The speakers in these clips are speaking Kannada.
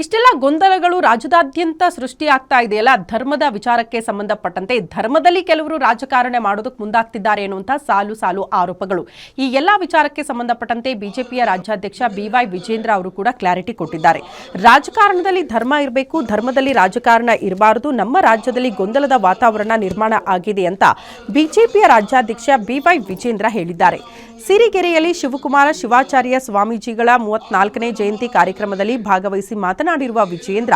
ಇಷ್ಟೆಲ್ಲ ಗೊಂದಲಗಳು ರಾಜ್ಯದಾದ್ಯಂತ ಸೃಷ್ಟಿಯಾಗ್ತಾ ಇದೆಯಲ್ಲ, ಧರ್ಮದ ವಿಚಾರಕ್ಕೆ ಸಂಬಂಧಪಟ್ಟಂತೆ ಧರ್ಮದಲ್ಲಿ ಕೆಲವರು ರಾಜಕಾರಣ ಮಾಡೋದಕ್ಕೆ ಮುಂದಾಗ್ತಿದ್ದಾರೆ ಎನ್ನುವಂತ ಸಾಲು ಸಾಲು ಆರೋಪಗಳು. ಈ ಎಲ್ಲಾ ವಿಚಾರಕ್ಕೆ ಸಂಬಂಧಪಟ್ಟಂತೆ ಬಿಜೆಪಿಯ ರಾಜ್ಯಾಧ್ಯಕ್ಷ BY ವಿಜೇಂದ್ರ ಅವರು ಕೂಡ ಕ್ಲಾರಿಟಿ ಕೊಟ್ಟಿದ್ದಾರೆ. ರಾಜಕಾರಣದಲ್ಲಿ ಧರ್ಮ ಇರಬೇಕು, ಧರ್ಮದಲ್ಲಿ ರಾಜಕಾರಣ ಇರಬಾರದು, ನಮ್ಮ ರಾಜ್ಯದಲ್ಲಿ ಗೊಂದಲದ ವಾತಾವರಣ ನಿರ್ಮಾಣ ಆಗಿದೆ ಅಂತ ಬಿಜೆಪಿಯ ರಾಜ್ಯಾಧ್ಯಕ್ಷ BY ವಿಜೇಂದ್ರ ಹೇಳಿದ್ದಾರೆ. ಸಿರಿಗೆರೆಯಲ್ಲಿ ಶಿವಕುಮಾರ ಶಿವಾಚಾರ್ಯ ಸ್ವಾಮೀಜಿಗಳ 34ನೇ ಜಯಂತಿ ಕಾರ್ಯಕ್ರಮದಲ್ಲಿ ಭಾಗವಹಿಸಿ ಮಾತನಾಡಿರುವ ವಿಜೇಂದ್ರ,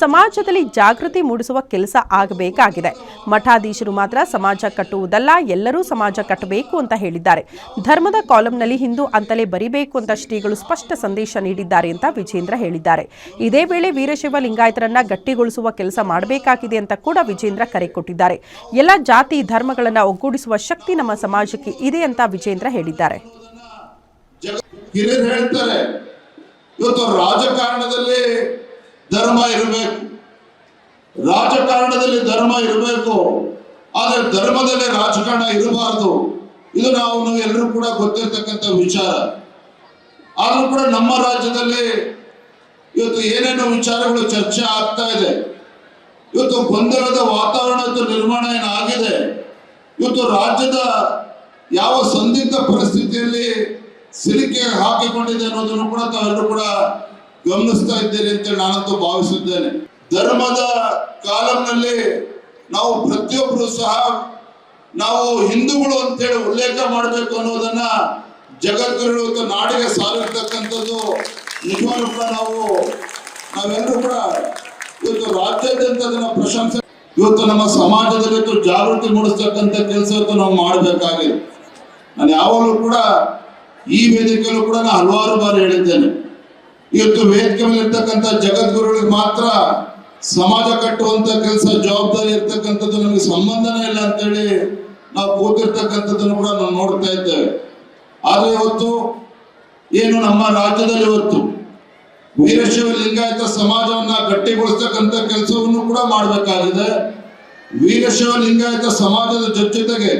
ಸಮಾಜದಲ್ಲಿ ಜಾಗೃತಿ ಮೂಡಿಸುವ ಕೆಲಸ ಆಗಬೇಕಾಗಿದೆ. ಮಠಾಧೀಶರು ಮಾತ್ರ ಸಮಾಜ ಕಟ್ಟುವುದಲ್ಲ, ಎಲ್ಲರೂ ಸಮಾಜ ಕಟ್ಟಬೇಕು ಅಂತ ಹೇಳಿದ್ದಾರೆ. ಧರ್ಮದ ಕಾಲಂನಲ್ಲಿ ಹಿಂದೂ ಅಂತಲೇ ಬರಿಬೇಕು ಅಂತ ಶ್ರೀಗಳು ಸ್ಪಷ್ಟ ಸಂದೇಶ ನೀಡಿದ್ದಾರೆ ಅಂತ ವಿಜೇಂದ್ರ ಹೇಳಿದ್ದಾರೆ. ಇದೇ ವೇಳೆ ವೀರಶೈವ ಲಿಂಗಾಯತರನ್ನ ಗಟ್ಟಿಗೊಳಿಸುವ ಕೆಲಸ ಮಾಡಬೇಕಾಗಿದೆ ಅಂತ ಕೂಡ ವಿಜೇಂದ್ರ ಕರೆ ಕೊಟ್ಟಿದ್ದಾರೆ. ಎಲ್ಲ ಜಾತಿ ಧರ್ಮಗಳನ್ನ ಒಗ್ಗೂಡಿಸುವ ಶಕ್ತಿ ನಮ್ಮ ಸಮಾಜಕ್ಕೆ ಇದೆ ಅಂತ ವಿಜೇಂದ್ರ ಹೇಳಿದ್ದಾರೆ. ಹಿರಿಯರು ಹೇಳ್ತಾರೆ, ಇವತ್ತು ರಾಜಕಾರಣದಲ್ಲಿ ಧರ್ಮ ಇರಬೇಕು, ರಾಜಕಾರಣದಲ್ಲಿ ಧರ್ಮ ಇರಬೇಕು, ಆದರೆ ಧರ್ಮದಲ್ಲಿ ರಾಜಕಾರಣ ಇರಬಾರದು. ಇದು ನಾವು ಎಲ್ಲರೂ ಕೂಡ ಗೊತ್ತಿರತಕ್ಕಂಥ ವಿಚಾರ. ಆದ್ರೂ ಕೂಡ ನಮ್ಮ ರಾಜ್ಯದಲ್ಲಿ ಇವತ್ತು ಏನೇನು ವಿಚಾರಗಳು ಚರ್ಚೆ ಆಗ್ತಾ ಇದೆ, ಇವತ್ತು ಗೊಂದಲದ ವಾತಾವರಣ ನಿರ್ಮಾಣ ಏನಾಗಿದೆ, ಇವತ್ತು ರಾಜ್ಯದ ಯಾವ ಸಂದಿಗ್ಧ ಪರಿಸ್ಥಿತಿಯಲ್ಲಿ ಸಿಲುಕೆ ಹಾಕಿಕೊಂಡಿದೆ ಅನ್ನೋದನ್ನು ಕೂಡ ತಾವೆಲ್ಲರೂ ಕೂಡ ಗಮನಿಸ್ತಾ ಇದ್ದೀರಿ ಅಂತ ನಾನಂತೂ ಭಾವಿಸಿದ್ದೇನೆ. ಧರ್ಮದ ಕಾಲಂನಲ್ಲಿ ನಾವು ಪ್ರತಿಯೊಬ್ಬರು ಸಹ ನಾವು ಹಿಂದೂಗಳು ಅಂತೇಳಿ ಉಲ್ಲೇಖ ಮಾಡಬೇಕು ಅನ್ನೋದನ್ನ ಜಗದ್ಗುರುಗಳು ನಾಡಿಗೆ ಸಾರಿರ್ತಕ್ಕಂಥದ್ದು ನಿಜವಾಗ್ಲೂ ಕೂಡ ನಾವೆಲ್ಲರೂ ಕೂಡ ಇವತ್ತು ರಾಜ್ಯಾದ್ಯಂತ ಅದನ್ನ ಪ್ರಶಂಸೆ, ಇವತ್ತು ನಮ್ಮ ಸಮಾಜದಲ್ಲಿ ಜಾಗೃತಿ ಮೂಡಿಸ್ತಕ್ಕಂಥ ಕೆಲಸ ನಾವು ಮಾಡಬೇಕಾಗಿದೆ. ನಾನು ಯಾವಾಗಲೂ ಕೂಡ ಈ ವೇದಿಕೆಯಲ್ಲೂ ಕೂಡ ನಾನು ಹಲವಾರು ಬಾರಿ ಹೇಳಿದ್ದೇನೆ, ಇವತ್ತು ವೇದಿಕೆ ಮೇಲೆ ಇರ್ತಕ್ಕಂಥ ಜಗದ್ಗುರುಗಳಿಗೆ ಮಾತ್ರ ಸಮಾಜ ಕಟ್ಟುವಂತ ಕೆಲಸ ಜವಾಬ್ದಾರಿ ಇರ್ತಕ್ಕಂಥದ್ದು ನಮಗೆ ಸಂಬಂಧನೇ ಇಲ್ಲ ಅಂತೇಳಿ ನಾವು ಕೂತಿರ್ತಕ್ಕಂಥದ್ದನ್ನು ಕೂಡ ನಾವು ನೋಡ್ತಾ ಇದ್ದೇವೆ. ಆದ್ರೆ ಇವತ್ತು ಏನು ನಮ್ಮ ರಾಜ್ಯದಲ್ಲಿ ಇವತ್ತು ವೀರಶೈವ ಲಿಂಗಾಯತ ಸಮಾಜವನ್ನ ಗಟ್ಟಿಗೊಳಿಸ್ತಕ್ಕಂಥ ಕೆಲಸವನ್ನು ಕೂಡ ಮಾಡಬೇಕಾಗಿದೆ. ವೀರಶೈವ ಲಿಂಗಾಯತ ಸಮಾಜದ ಜೊತೆಗೆ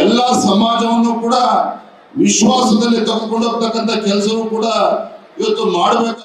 ಎಲ್ಲ ಸಮಾಜವನ್ನು ಕೂಡ ವಿಶ್ವಾಸದಲ್ಲಿ ತೆಗೆದುಕೊಂಡು ಹೋಗ್ತಕ್ಕಂಥ ಕೆಲಸವೂ ಕೂಡ ಇವತ್ತು ಮಾಡಬೇಕು.